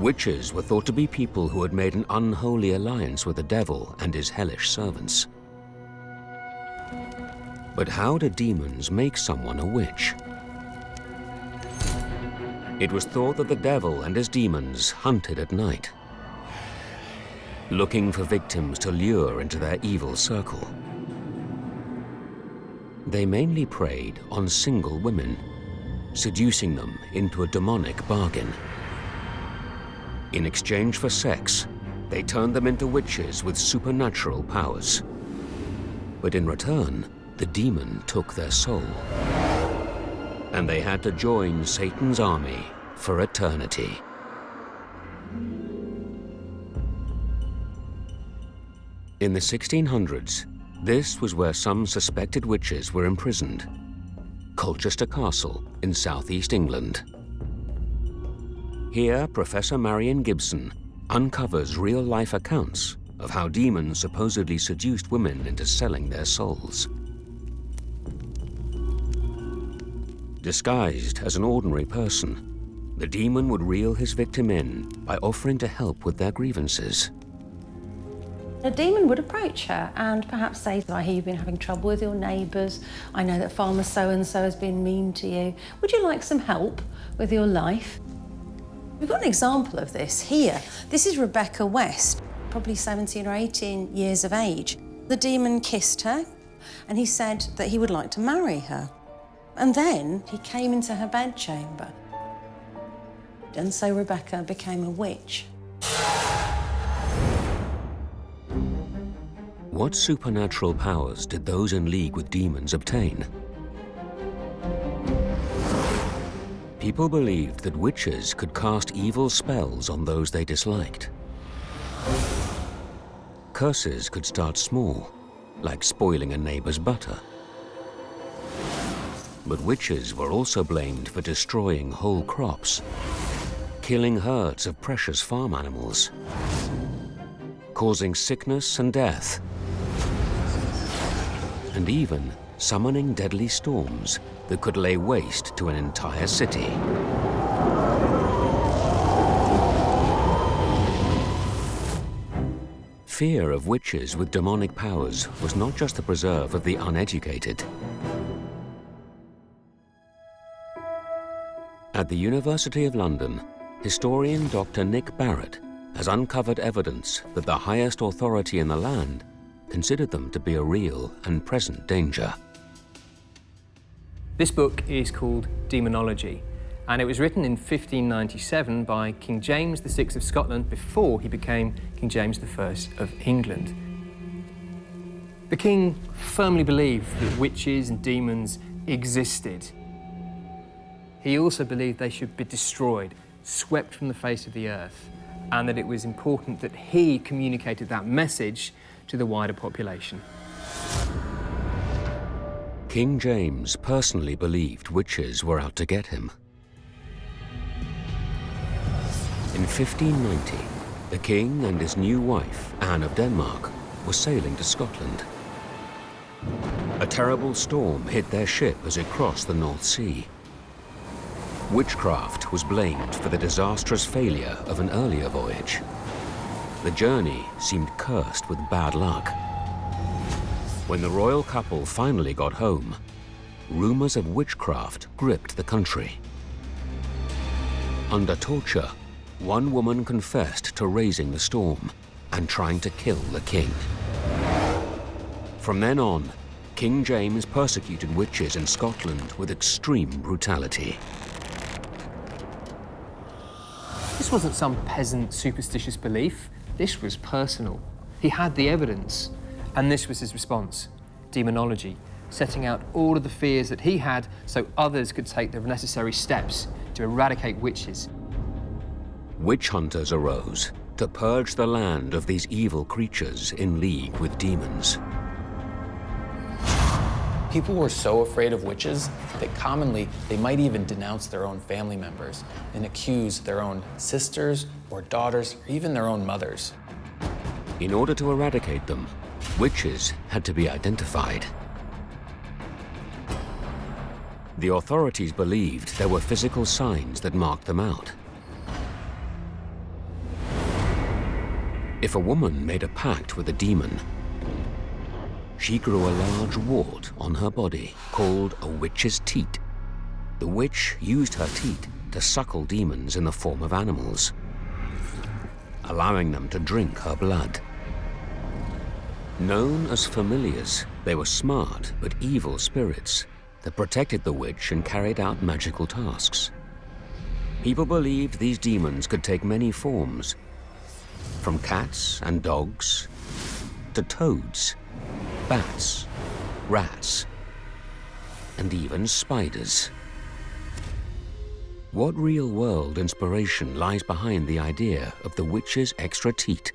Witches were thought to be people who had made an unholy alliance with the devil and his hellish servants. But how do demons make someone a witch? It was thought that the devil and his demons hunted at night, looking for victims to lure into their evil circle. They mainly preyed on single women, seducing them into a demonic bargain. In exchange for sex, they turned them into witches with supernatural powers. But in return, the demon took their soul, and they had to join Satan's army for eternity. In the 1600s, this was where some suspected witches were imprisoned. Colchester Castle in southeast England. Here, Professor Marion Gibson uncovers real-life accounts of how demons supposedly seduced women into selling their souls. Disguised as an ordinary person, the demon would reel his victim in by offering to help with their grievances. A demon would approach her and perhaps say, I hear you've been having trouble with your neighbours. I know that farmer so-and-so has been mean to you. Would you like some help with your life? We've got an example of this here. This is Rebecca West, probably 17 or 18 years of age. The demon kissed her and he said that he would like to marry her. And then he came into her bedchamber. And so Rebecca became a witch. What supernatural powers did those in league with demons obtain? People believed that witches could cast evil spells on those they disliked. Curses could start small, like spoiling a neighbor's butter. But witches were also blamed for destroying whole crops, killing herds of precious farm animals, causing sickness and death, and even summoning deadly storms that could lay waste to an entire city. Fear of witches with demonic powers was not just the preserve of the uneducated. At the University of London, historian Dr. Nick Barrett has uncovered evidence that the highest authority in the land considered them to be a real and present danger. This book is called Demonology, and it was written in 1597 by King James VI of Scotland before he became King James I of England. The king firmly believed that witches and demons existed. He also believed they should be destroyed, swept from the face of the earth, and that it was important that he communicated that message to the wider population. King James personally believed witches were out to get him. In 1590, the king and his new wife, Anne of Denmark, were sailing to Scotland. A terrible storm hit their ship as it crossed the North Sea. Witchcraft was blamed for the disastrous failure of an earlier voyage. The journey seemed cursed with bad luck. When the royal couple finally got home, rumors of witchcraft gripped the country. Under torture, one woman confessed to raising the storm and trying to kill the king. From then on, King James persecuted witches in Scotland with extreme brutality. This wasn't some peasant superstitious belief. This was personal. He had the evidence, and this was his response: demonology, setting out all of the fears that he had so others could take the necessary steps to eradicate witches. Witch hunters arose to purge the land of these evil creatures in league with demons. People were so afraid of witches that commonly they might even denounce their own family members and accuse their own sisters or daughters or even their own mothers. In order to eradicate them, witches had to be identified. The authorities believed there were physical signs that marked them out. If a woman made a pact with a demon, she grew a large wart on her body called a witch's teat. The witch used her teat to suckle demons in the form of animals, allowing them to drink her blood. Known as familiars, they were smart but evil spirits that protected the witch and carried out magical tasks. People believed these demons could take many forms, from cats and dogs to toads, bats, rats, and even spiders. What real-world inspiration lies behind the idea of the witch's extra teat?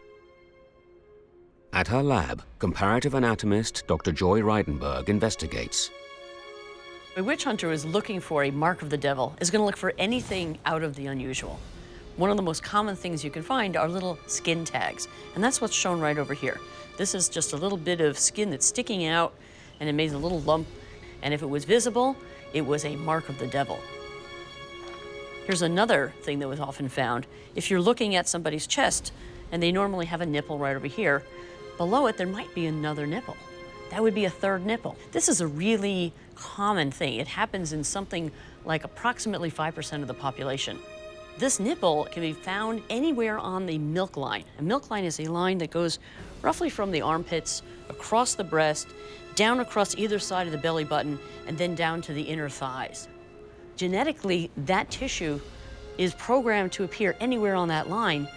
At her lab, comparative anatomist Dr. Joy Reidenberg investigates. A witch hunter is looking for a mark of the devil, is going to look for anything out of the unusual. One of the most common things you can find are little skin tags, and that's what's shown right over here. This is just a little bit of skin that's sticking out, and it made a little lump, and if it was visible, it was a mark of the devil. Here's another thing that was often found. If you're looking at somebody's chest, and they normally have a nipple right over here, below it there might be another nipple. That would be a third nipple. This is a really common thing. It happens in something like approximately 5% of the population. This nipple can be found anywhere on the milk line. A milk line is a line that goes roughly from the armpits, across the breast, down across either side of the belly button, and then down to the inner thighs. Genetically, that tissue is programmed to appear anywhere on that line.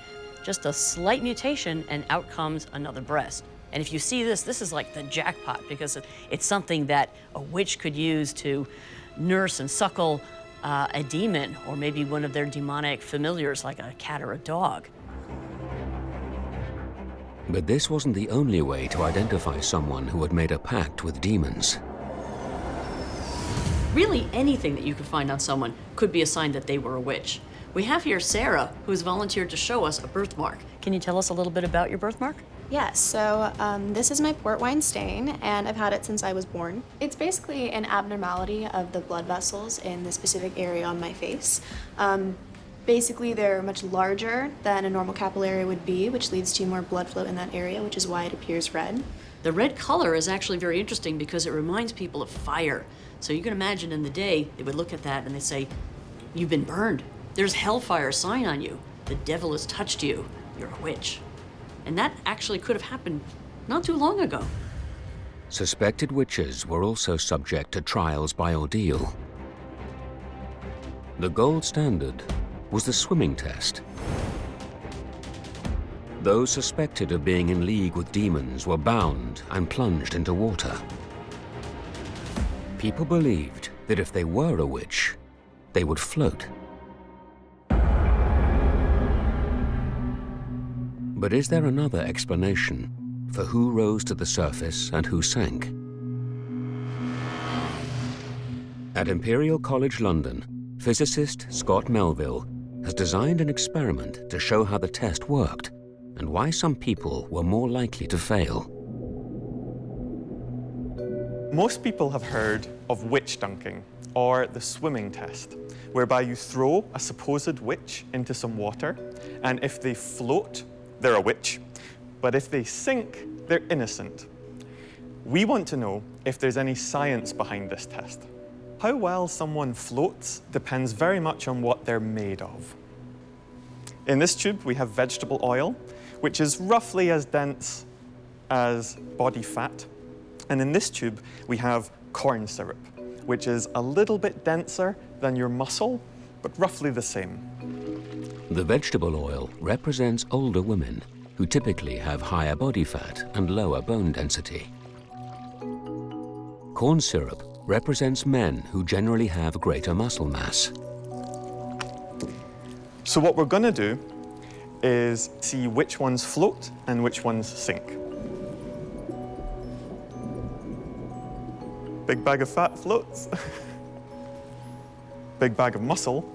Just a slight mutation, and out comes another breast. And if you see this, this is like the jackpot, because it's something that a witch could use to nurse and suckle a demon, or maybe one of their demonic familiars like a cat or a dog. But this wasn't the only way to identify someone who had made a pact with demons. Really, anything that you could find on someone could be a sign that they were a witch. We have here Sarah, who has volunteered to show us a birthmark. Can you tell us a little bit about your birthmark? Yes, so this is my port wine stain, and I've had it since I was born. It's basically an abnormality of the blood vessels in the specific area on my face. Basically, they're much larger than a normal capillary would be, which leads to more blood flow in that area, which is why it appears red. The red color is actually very interesting because it reminds people of fire. So you can imagine in the day, they would look at that and they'd say, "You've been burned. There's hellfire sign on you. The devil has touched you. You're a witch." And that actually could have happened not too long ago. Suspected witches were also subject to trials by ordeal. The gold standard was the swimming test. Those suspected of being in league with demons were bound and plunged into water. People believed that if they were a witch, they would float. But is there another explanation for who rose to the surface and who sank? At Imperial College London, physicist Scott Melville has designed an experiment to show how the test worked and why some people were more likely to fail. Most people have heard of witch dunking, or the swimming test, whereby you throw a supposed witch into some water, and if they float, they're a witch, but if they sink, they're innocent. We want to know if there's any science behind this test. How well someone floats depends very much on what they're made of. In this tube, we have vegetable oil, which is roughly as dense as body fat. And in this tube, we have corn syrup, which is a little bit denser than your muscle, but roughly the same. The vegetable oil represents older women who typically have higher body fat and lower bone density. Corn syrup represents men who generally have greater muscle mass. So what we're gonna do is see which ones float and which ones sink. Big bag of fat floats. Big bag of muscle.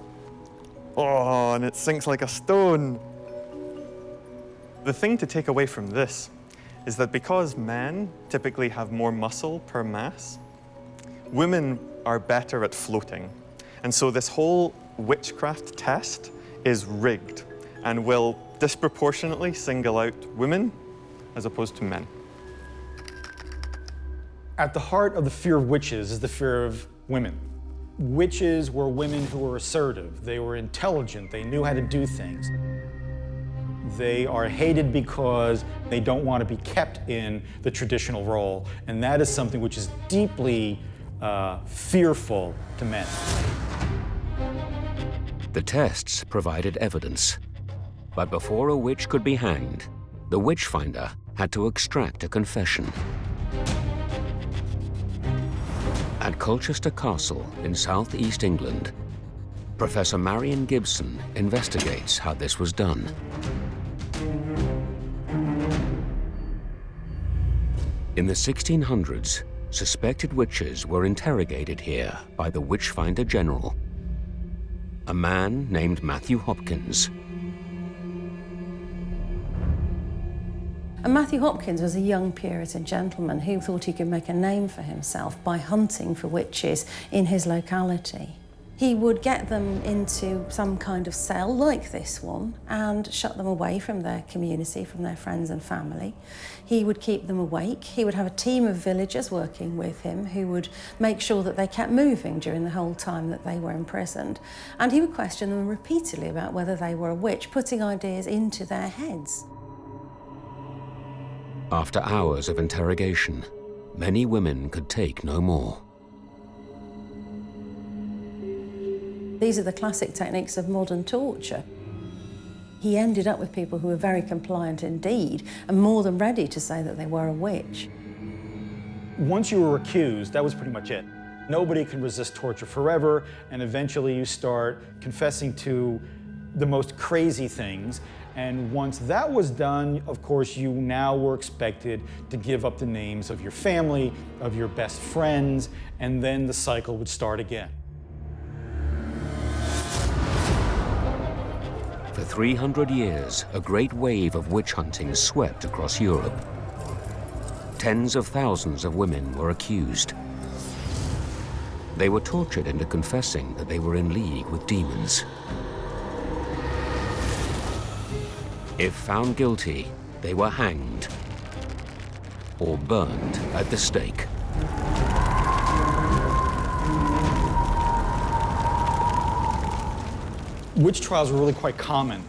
Oh, and it sinks like a stone. The thing to take away from this is that because men typically have more muscle per mass, women are better at floating. And so this whole witchcraft test is rigged and will disproportionately single out women as opposed to men. At the heart of the fear of witches is the fear of women. Witches were women who were assertive, they were intelligent, they knew how to do things. They are hated because they don't want to be kept in the traditional role, and that is something which is deeply fearful to men. The tests provided evidence, but before a witch could be hanged, the witch finder had to extract a confession. At Colchester Castle in southeast England, Professor Marion Gibson investigates how this was done. In the 1600s, suspected witches were interrogated here by the Witchfinder General, a man named Matthew Hopkins. And Matthew Hopkins was a young Puritan gentleman who thought he could make a name for himself by hunting for witches in his locality. He would get them into some kind of cell like this one and shut them away from their community, from their friends and family. He would keep them awake. He would have a team of villagers working with him who would make sure that they kept moving during the whole time that they were imprisoned. And he would question them repeatedly about whether they were a witch, putting ideas into their heads. After hours of interrogation, many women could take no more. These are the classic techniques of modern torture. He ended up with people who were very compliant indeed and more than ready to say that they were a witch. Once you were accused, that was pretty much it. Nobody can resist torture forever, and eventually you start confessing to the most crazy things. And once that was done, of course, you now were expected to give up the names of your family, of your best friends, and then the cycle would start again. For 300 years, a great wave of witch hunting swept across Europe. Tens of thousands of women were accused. They were tortured into confessing that they were in league with demons. If found guilty, they were hanged or burned at the stake. Witch trials were really quite common.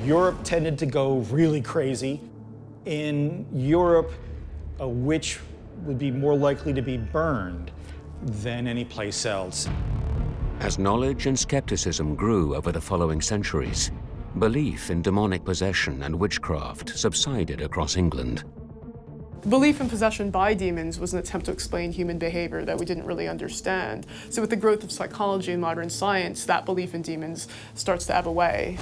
Europe tended to go really crazy. In Europe, a witch would be more likely to be burned than any place else. As knowledge and skepticism grew over the following centuries, belief in demonic possession and witchcraft subsided across England. Belief in possession by demons was an attempt to explain human behavior that we didn't really understand. So with the growth of psychology and modern science, that belief in demons starts to ebb away.